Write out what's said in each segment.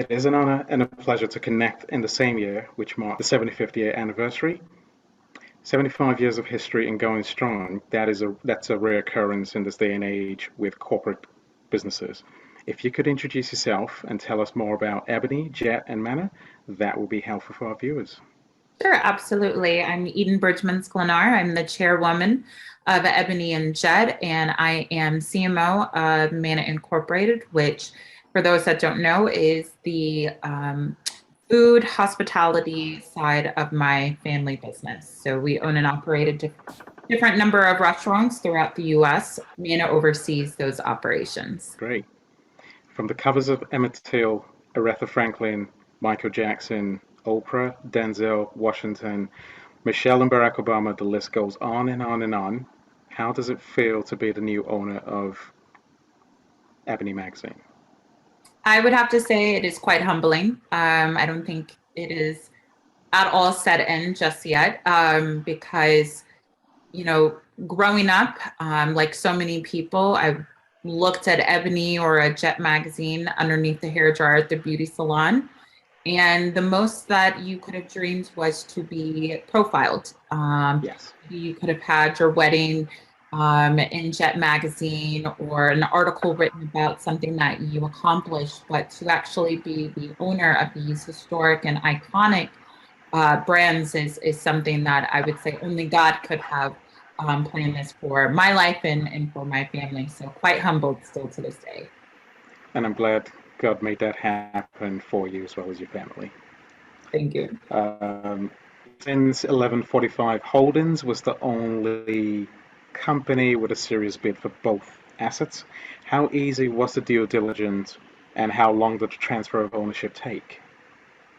It is an honor and a pleasure to connect in the same year, which marked the 75th year anniversary. 75 years of history and going strong. That's a rare occurrence in this day and age with corporate businesses. If you could introduce yourself and tell us more about Ebony, Jet, and Manor, that would be helpful for our viewers. Sure, absolutely. I'm Eden Bridgeman Sklenar. I'm the chairwoman of Ebony and Jet, and I am CMO of Mana Incorporated, which, for those that don't know, is the food hospitality side of my family business. So we own and operate a different number of restaurants throughout the U.S. Mana oversees those operations. Great. From the covers of Emmett Till, Aretha Franklin, Michael Jackson, Oprah, Denzel, Washington, Michelle and Barack Obama, the list goes on and on and on. How does it feel to be the new owner of Ebony Magazine? I would have to say it is quite humbling. I don't think it is at all set in just yet because, growing up, like so many people, I looked at Ebony or a Jet magazine underneath the hair dryer at the beauty salon. And the most that you could have dreamed was to be profiled. Yes. You could have had your wedding in Jet magazine or an article written about something that you accomplished, but to actually be the owner of these historic and iconic brands is something that I would say only God could have planned this for my life and for my family. So quite humbled still to this day. And I'm glad God made that happen for you as well as your family. Thank you. Since 1145, Holdings was the only company with a serious bid for both assets. How easy was the due diligence and how long did the transfer of ownership take?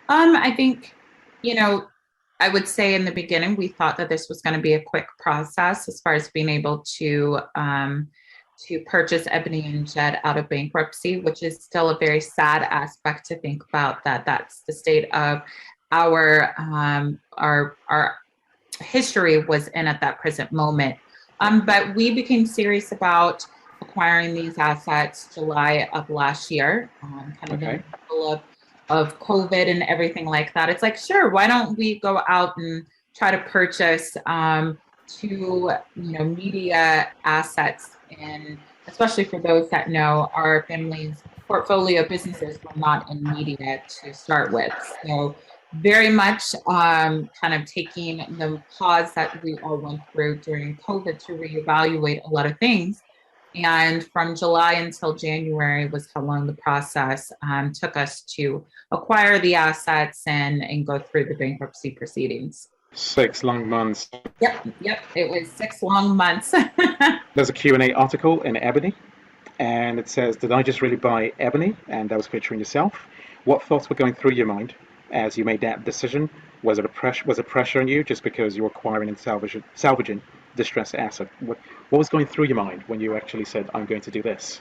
I think, I would say in the beginning, we thought that this was going to be a quick process as far as being able to purchase Ebony and Jet out of bankruptcy, which is still a very sad aspect to think about. That's the state of our history was in at that present moment. But we became serious about acquiring these assets July of last year, kind of in the middle of COVID and everything like that. It's like, sure, why don't we go out and try to purchase two, media assets, and especially for those that know, our family's portfolio businesses were not in media to start with. So very much kind of taking the pause that we all went through during COVID to reevaluate a lot of things. And from July until January was how long the process took us to acquire the assets and go through the bankruptcy proceedings. 6 long months. Yep. It was 6 long months. There's a Q&A article in Ebony, and it says, did I just really buy Ebony? And that was featuring yourself. What thoughts were going through your mind as you made that decision? Was it pressure on you just because you were acquiring and salvaging distressed asset? What was going through your mind when you actually said, I'm going to do this?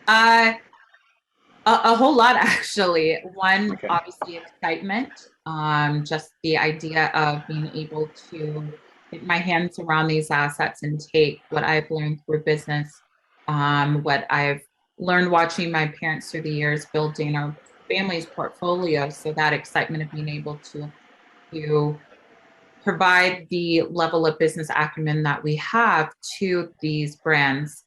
A whole lot, actually. One, obviously, excitement. Just the idea of being able to get my hands around these assets and take what I've learned through business, what I've learned watching my parents through the years, building our family's portfolio. So that excitement of being able to provide the level of business acumen that we have to these brands.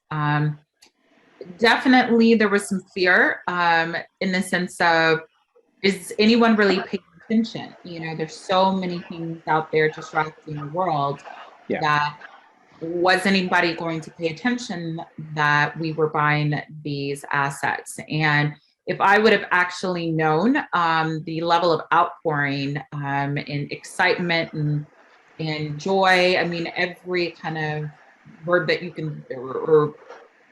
Definitely there was some fear in the sense of, is anyone really paying attention? There's so many things out there distracting the world that was anybody going to pay attention that we were buying these assets? And if I would have actually known the level of outpouring and excitement and joy, I mean, every kind of word that you can, or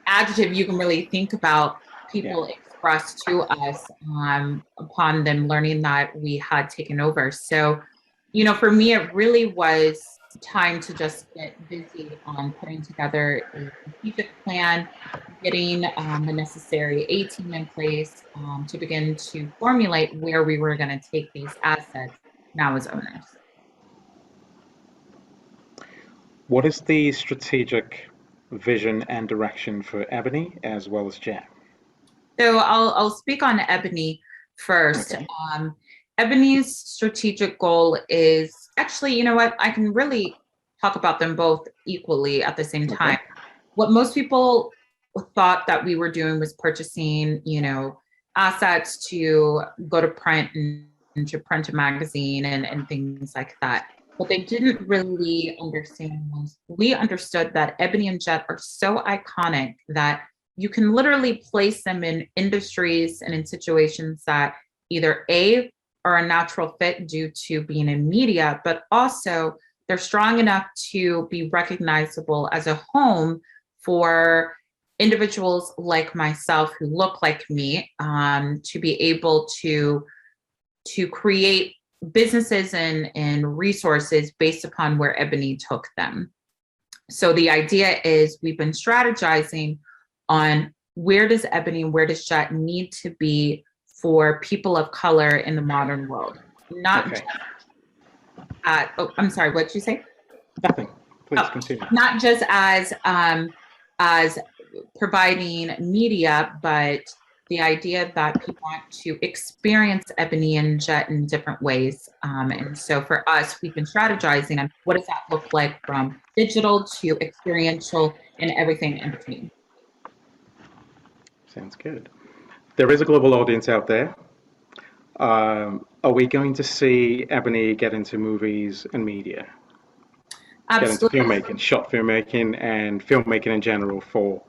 adjective you can really think about, people expressed to us upon them learning that we had taken over. So, for me, it really was time to just get busy on putting together a strategic plan, getting the necessary A team in place to begin to formulate where we were going to take these assets now as owners. What is the strategic vision and direction for Ebony as well as Jet? So I'll speak on Ebony first. Okay. Ebony's strategic goal is actually, you know what, I can really talk about them both equally at the same time. Okay. What most people thought that we were doing was purchasing, assets to go to print and to print a magazine and things like that. What they didn't really understand was we understood that Ebony and Jet are so iconic that you can literally place them in industries and in situations that either A, are a natural fit due to being in media, but also they're strong enough to be recognizable as a home for individuals like myself who look like me, to be able to create businesses and resources based upon where Ebony took them. So the idea is we've been strategizing on where does Ebony and where does Jet need to be for people of color in the modern world. Not Okay. just I'm sorry, what did you say? Nothing. Please continue. Not just as providing media, but the idea that people want to experience Ebony and Jet in different ways. And so for us, we've been strategizing on what does that look like from digital to experiential and everything in between. Sounds good. There is a global audience out there. Are we going to see Ebony get into movies and media? Absolutely. Get into filmmaking, short filmmaking, and filmmaking in general for...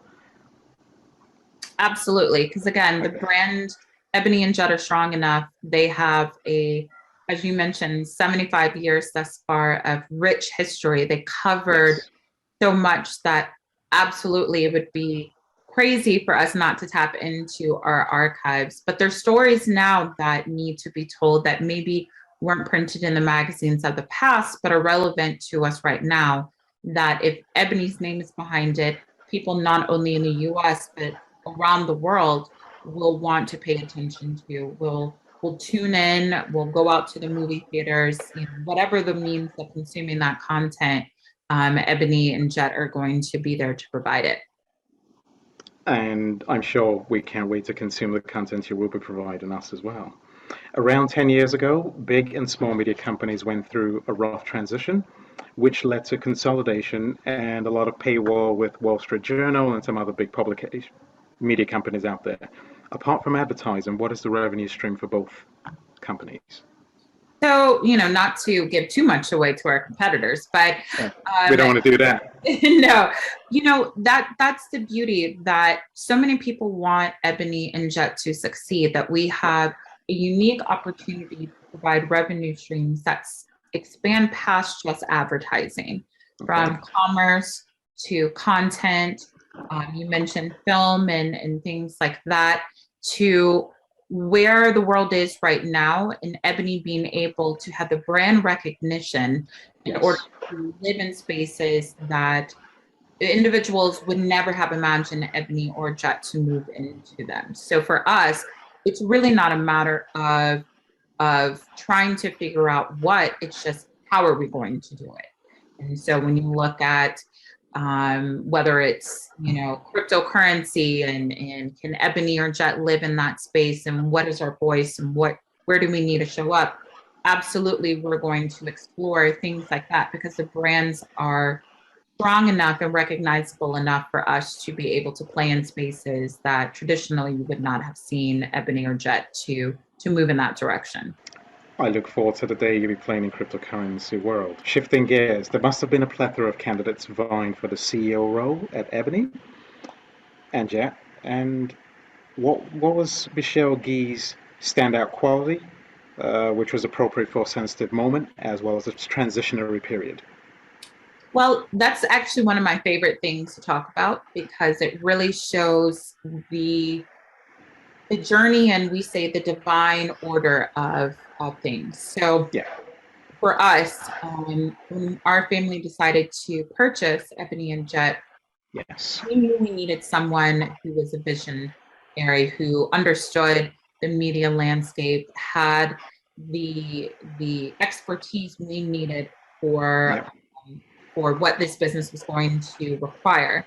Absolutely, because again, the brand Ebony and Jet are strong enough. They have as you mentioned, 75 years thus far of rich history. They covered so much that absolutely it would be crazy for us not to tap into our archives. But there's stories now that need to be told that maybe weren't printed in the magazines of the past, but are relevant to us right now. That if Ebony's name is behind it, people not only in the US, but around the world will want to pay attention to, will tune in, will go out to the movie theaters, whatever the means of consuming that content, Ebony and Jet are going to be there to provide it. And I'm sure we can't wait to consume the content you will be providing us as well. Around 10 years ago, big and small media companies went through a rough transition, which led to consolidation and a lot of paywall with Wall Street Journal and some other big publication media companies out there. Apart from advertising, what is the revenue stream for both companies? So, not to give too much away to our competitors, but we don't want to do that. No, that's the beauty, that so many people want Ebony and Jet to succeed, that we have a unique opportunity to provide revenue streams that expand past just advertising, from commerce to content. You mentioned film and things like that, to where the world is right now, and Ebony being able to have the brand recognition in order to live in spaces that individuals would never have imagined Ebony or Jet to move into them. So for us, it's really not a matter of trying to figure out what, it's just how are we going to do it. And so when you look at whether it's cryptocurrency and can Ebony or Jet live in that space, and what is our voice, and where do we need to show up, absolutely we're going to explore things like that, because the brands are strong enough and recognizable enough for us to be able to play in spaces that traditionally you would not have seen Ebony or Jet to move in that direction. I look forward to the day you'll be playing in cryptocurrency world. Shifting gears, there must have been a plethora of candidates vying for the CEO role at Ebony and Jet. And what was Michelle Guy's standout quality, which was appropriate for a sensitive moment, as well as its transitionary period? Well, that's actually one of my favorite things to talk about, because it really shows the journey, and we say the divine order of things. So for us, when our family decided to purchase Ebony and Jet, we knew we needed someone who was a visionary, who understood the media landscape, had the expertise we needed for what this business was going to require.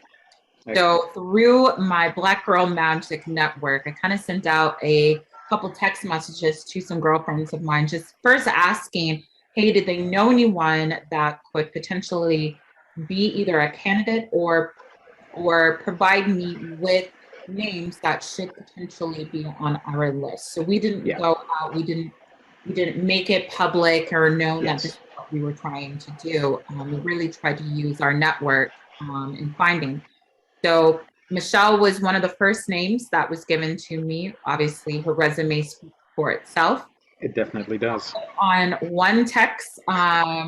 So through my Black Girl Magic network, I kind of sent out a couple text messages to some girlfriends of mine, just first asking, hey, did they know anyone that could potentially be either a candidate or provide me with names that should potentially be on our list. So we didn't go out, we didn't make it public or known that this is what we were trying to do. We really tried to use our network in finding. So Michelle was one of the first names that was given to me. Obviously, her resume speaks for itself. It definitely does. On one text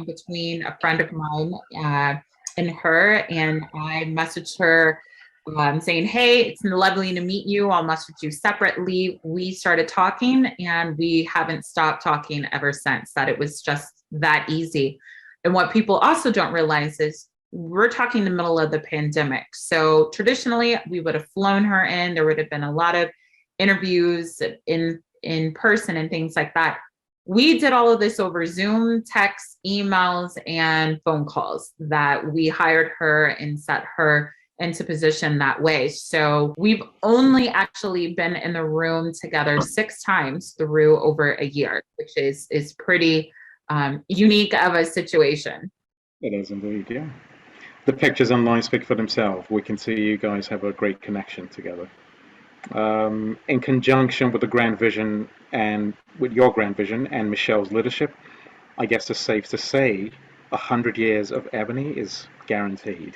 between a friend of mine and her, and I messaged her saying, hey, it's lovely to meet you. I'll message you separately. We started talking and we haven't stopped talking ever since. That it was just that easy. And what people also don't realize is we're talking the middle of the pandemic. So traditionally we would have flown her in. There would have been a lot of interviews in person and things like that. We did all of this over Zoom, text, emails, and phone calls that we hired her and set her into position that way. So we've only actually been in the room together 6 times through over a year, which is pretty unique of a situation. It is indeed, yeah. The pictures online speak for themselves. We can see you guys have a great connection together. In conjunction with the grand vision and with your grand vision and Michelle's leadership, I guess it's safe to say 100 years of Ebony is guaranteed.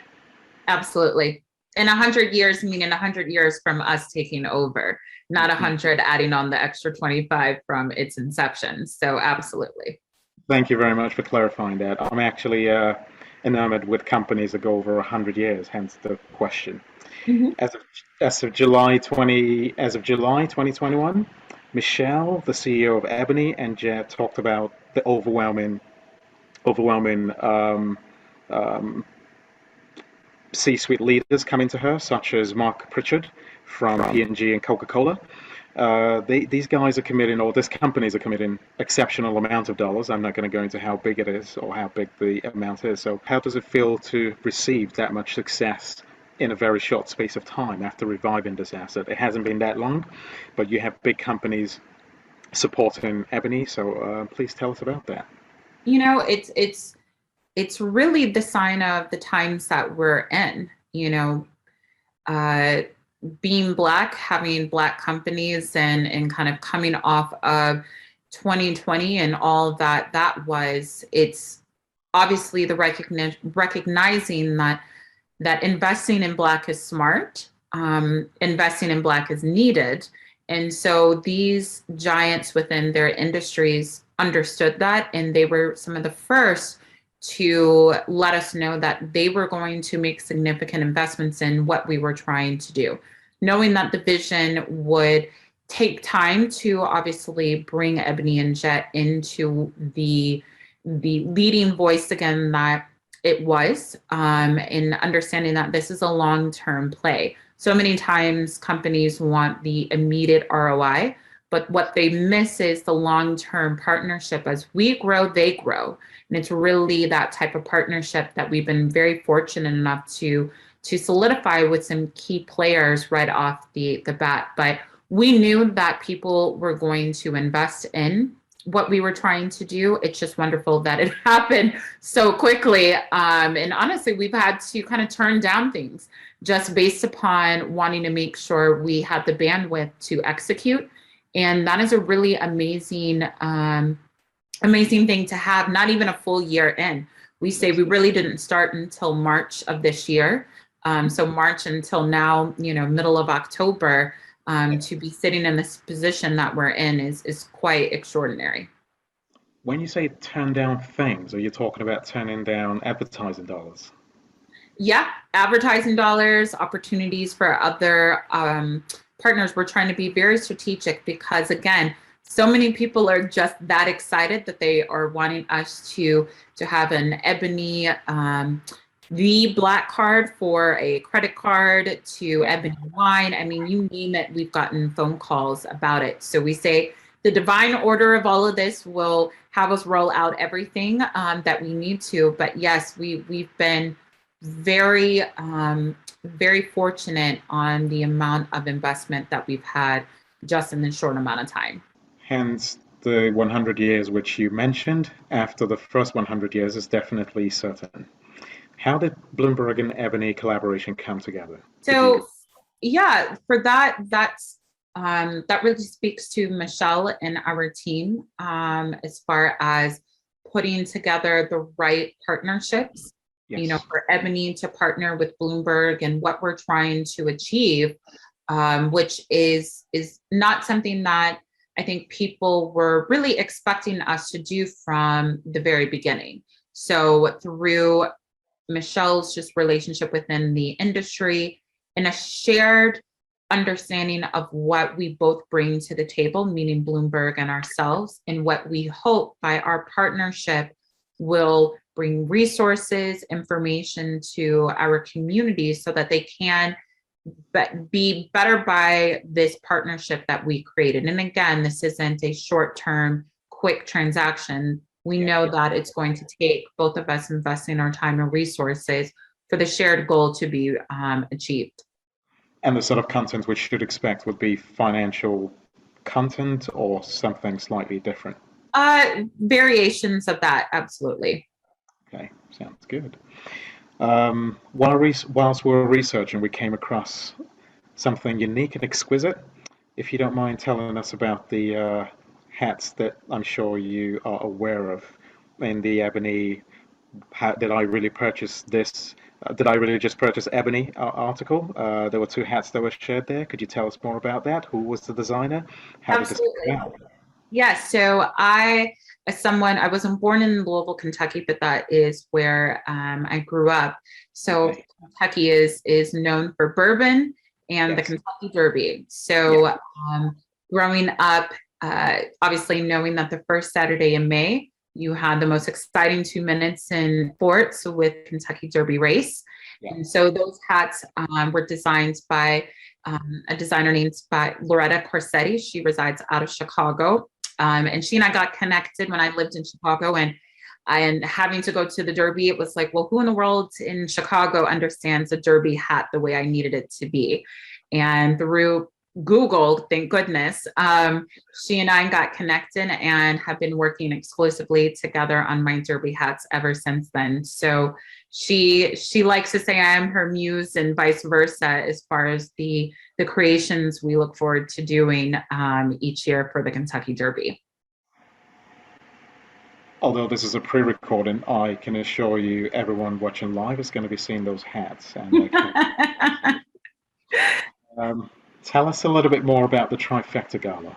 Absolutely. And 100 years, meaning 100 years from us taking over, not 100 adding on the extra 25 from its inception. So absolutely. Thank you very much for clarifying that. I'm actually enamored with companies that go over 100 years, hence the question. Mm-hmm. As of July 2021, Michelle, the CEO of Ebony and Jet, talked about the overwhelming C-suite leaders coming to her, such as Mark Pritchard from P&G and Coca-Cola. These guys are committing, or this companies are committing exceptional amount of dollars. I'm not going to go into how big it is or how big the amount is. So how does it feel to receive that much success in a very short space of time after reviving this asset? It hasn't been that long, but you have big companies supporting Ebony. So please tell us about that. You know, it's really the sign of the times that we're in, you know, being Black, having Black companies and kind of coming off of 2020 and all that was, it's obviously the recognizing that investing in Black is smart, investing in Black is needed. And so these giants within their industries understood that, and they were some of the first to let us know that they were going to make significant investments in what we were trying to do, knowing that the vision would take time to obviously bring Ebony and Jet into the leading voice again that it was, in understanding that this is a long-term play. So many times companies want the immediate ROI, but what they miss is the long-term partnership. As we grow, they grow. And it's really that type of partnership that we've been very fortunate enough to solidify with some key players right off the bat. But we knew that people were going to invest in what we were trying to do. It's just wonderful that it happened so quickly. And honestly, we've had to kind of turn down things just based upon wanting to make sure we had the bandwidth to execute. And that is a really amazing thing to have, not even a full year in. We say we really didn't start until March of this year. So March until now, you know, middle of October, to be sitting in this position that we're in is quite extraordinary. When you say turn down things, are you talking about turning down advertising dollars? Yeah, advertising dollars, opportunities for other partners. We're trying to be very strategic because, again, so many people are just that excited that they are wanting us to have an Ebony, the Black card for a credit card, to Ebony wine. I mean, you name it, we've gotten phone calls about it. So we say the divine order of all of this will have us roll out everything that we need to. But yes, we've been very fortunate on the amount of investment that we've had just in this short amount of time. Hence, the 100 years which you mentioned after the first 100 years is definitely certain. How did Bloomberg and Ebony collaboration come together? So, yeah, for that really speaks to Michelle and our team as far as putting together the right partnerships. Yes. For Ebony to partner with Bloomberg and what we're trying to achieve, which is not something that I think people were really expecting us to do from the very beginning. So through Michelle's just relationship within the industry and a shared understanding of what we both bring to the table, meaning Bloomberg and ourselves, and what we hope by our partnership will bring resources, information to our community so that they can be better by this partnership that we created. And again, this isn't a short-term, quick transaction. We know that it's going to take both of us investing our time and resources for the shared goal to be achieved. And the sort of content we should expect would be financial content or something slightly different? Variations of that, absolutely. Okay, sounds good. Whilst we were researching, we came across something unique and exquisite. If you don't mind telling us about the hats that I'm sure you are aware of in the Ebony, did I really purchase this? Did I really just purchase Ebony article? There were two hats that were shared there. Could you tell us more about that? Who was the designer? How Absolutely. did this come out? Yes, so I wasn't born in Louisville, Kentucky, but that is where I grew up. So okay. Kentucky is known for bourbon and the Kentucky Derby. So growing up, obviously knowing that the first Saturday in May, you had the most exciting 2 minutes in sports with Kentucky Derby race. And so those hats were designed by a designer named Loretta Corsetti. She resides out of Chicago. And she and I got connected when I lived in Chicago, and having to go to the Derby, it was like, well, who in the world in Chicago understands a Derby hat the way I needed it to be? And through Google, thank goodness, she and I got connected and have been working exclusively together on my Derby hats ever since then. So she likes to say I am her muse and vice versa as far as the creations we look forward to doing each year for the Kentucky Derby. Although this is a pre-recording, I can assure you everyone watching live is going to be seeing those hats. And tell us a little bit more about the Trifecta Gala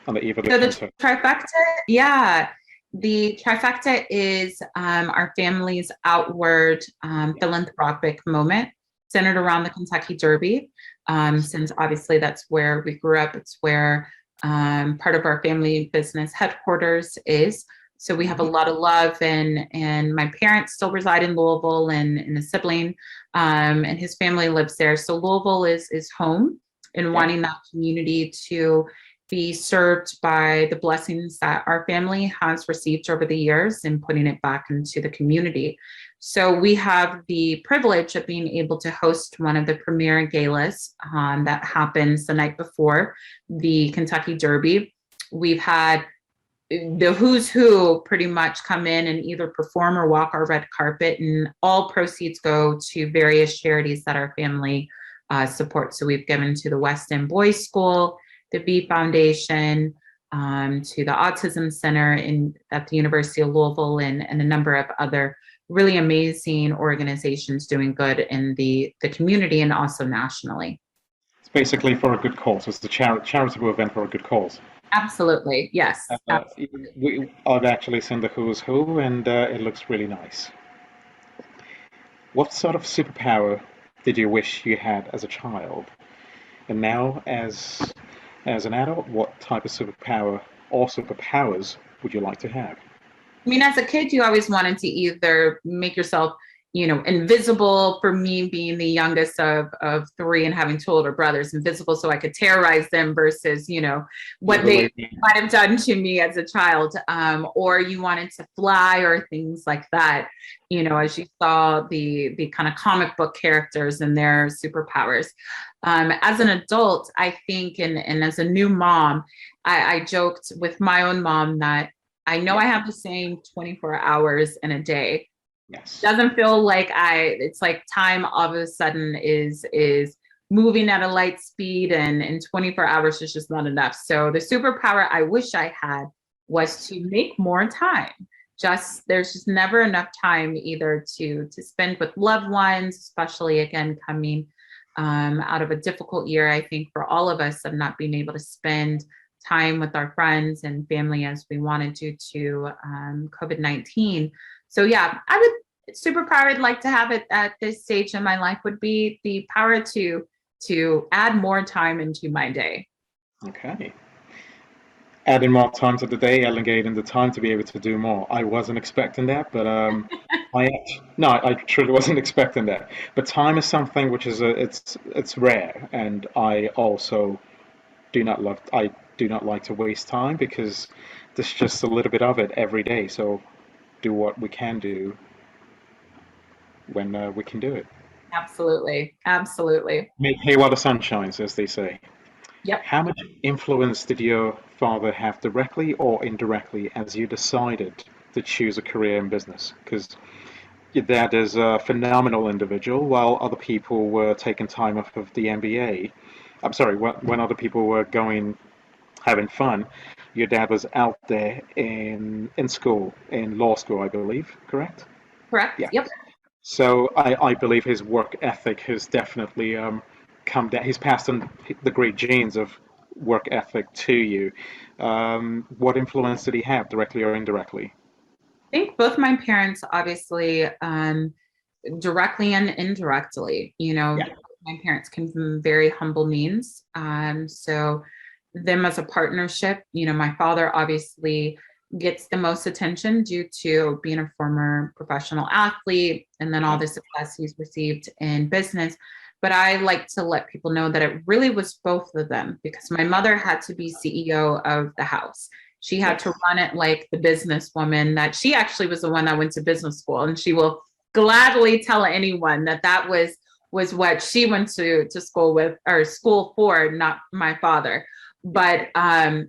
on the eve of the Trifecta, yeah. The Trifecta is our family's outward philanthropic moment centered around the Kentucky Derby. Since obviously that's where we grew up, it's where part of our family business headquarters is. So we have a lot of love, and my parents still reside in Louisville, and a sibling and his family lives there. So Louisville is home, and wanting that community to be served by the blessings that our family has received over the years and putting it back into the community. So we have the privilege of being able to host one of the premier galas that happens the night before the Kentucky Derby. We've had the who's who pretty much come in and either perform or walk our red carpet, and all proceeds go to various charities that our family supports. So we've given to the West End Boys School, the Bee Foundation, to the Autism Center at the University of Louisville, and a number of other really amazing organizations doing good in the community and also nationally. It's basically for a good cause. It's the charitable event for a good cause. Absolutely, yes. I've actually seen the who's who, and it looks really nice. What sort of superpower did you wish you had as a child? And now, as an adult, what type of superpower or superpowers would you like to have? I mean, as a kid, you always wanted to either make yourself invisible for me being the youngest of three and having two older brothers, invisible so I could terrorize them versus, what they might have done to me as a child, or you wanted to fly or things like that, as you saw the kind of comic book characters and their superpowers. As an adult, I think, and as a new mom, I joked with my own mom that I know I have the same 24 hours in a day. Yes. Doesn't feel like it's like time all of a sudden is moving at a light speed, and 24 hours is just not enough. So the superpower I wish I had was to make more time. There's just never enough time either to spend with loved ones, especially again, coming out of a difficult year, I think, for all of us, of not being able to spend time with our friends and family as we wanted due to COVID-19. So yeah, superpower I'd like to have it at this stage in my life would be the power to add more time into my day. Okay. Adding more time to the day, elongating the time to be able to do more. I wasn't expecting that, but I truly wasn't expecting that. But time is something which is it's rare, and I also do not like to waste time, because there's just a little bit of it every day. So do what we can do when we can do it. Absolutely. Make hay while the sun shines, as they say. Yep. How much influence did your father have, directly or indirectly, as you decided to choose a career in business? Because your dad is a phenomenal individual, while other people were taking time off of the MBA. I'm sorry, when other people were having fun, your dad was out there in school, in law school, I believe, correct? Correct. Yeah. Yep. So I believe his work ethic has definitely come down. He's passed on the great genes of work ethic to you. What influence did he have, directly or indirectly? I think both my parents, obviously, directly and indirectly. My parents came from very humble means. So them as a partnership, my father obviously gets the most attention due to being a former professional athlete and then all the success he's received in business. But I like to let people know that it really was both of them, because my mother had to be CEO of the house. She had to run it like the businesswoman that she actually was, the one that went to business school. And she will gladly tell anyone that was what she went to school with, or school for, not my father. But in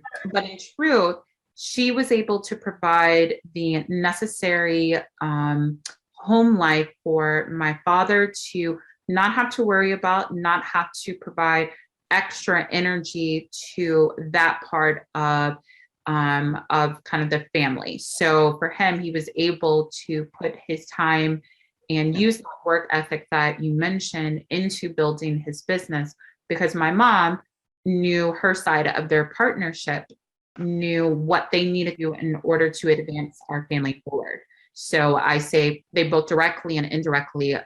truth, she was able to provide the necessary home life for my father to not have to worry about, not have to provide extra energy to that part of kind of the family. So for him, he was able to put his time and use the work ethic that you mentioned into building his business, because my mom knew her side of their partnership, knew what they needed to do in order to advance our family forward. So I say they both directly and indirectly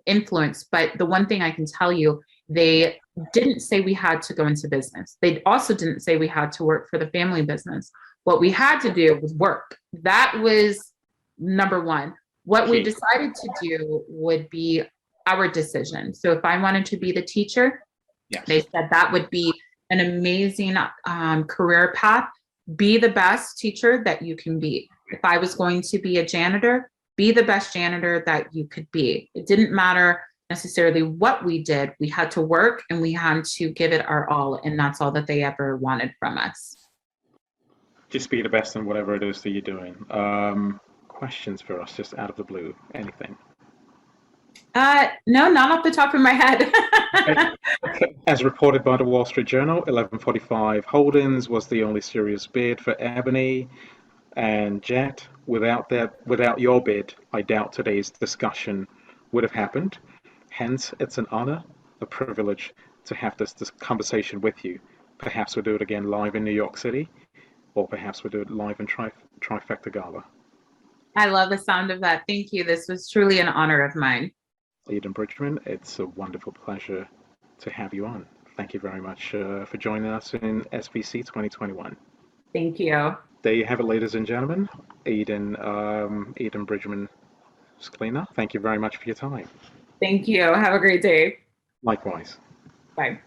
influence. But the one thing I can tell you, they didn't say we had to go into business. They also didn't say we had to work for the family business. What we had to do was work. That was number one. What we decided to do would be our decision. So if I wanted to be the teacher, they said that would be an amazing career path. Be the best teacher that you can be. If I was going to be a janitor, be the best janitor that you could be. It didn't matter necessarily what we did. We had to work and we had to give it our all. And that's all that they ever wanted from us. Just be the best in whatever it is that you're doing. Questions for us, just out of the blue? Anything? No, not off the top of my head. As reported by the Wall Street Journal, 1145 Holdings was the only serious bid for Ebony and Jet. Without your bid, I doubt today's discussion would have happened. Hence, it's an honor, a privilege to have this conversation with you. Perhaps we'll do it again live in New York City, or perhaps we'll do it live in Trifecta Gala. I love the sound of that. Thank you. This was truly an honor of mine. Eden Bridgeman, it's a wonderful pleasure to have you on. Thank you very much for joining us in SBC 2021. Thank you. There you have it, ladies and gentlemen. Eden Bridgeman Sklenar, thank you very much for your time. Thank you. Have a great day. Likewise. Bye.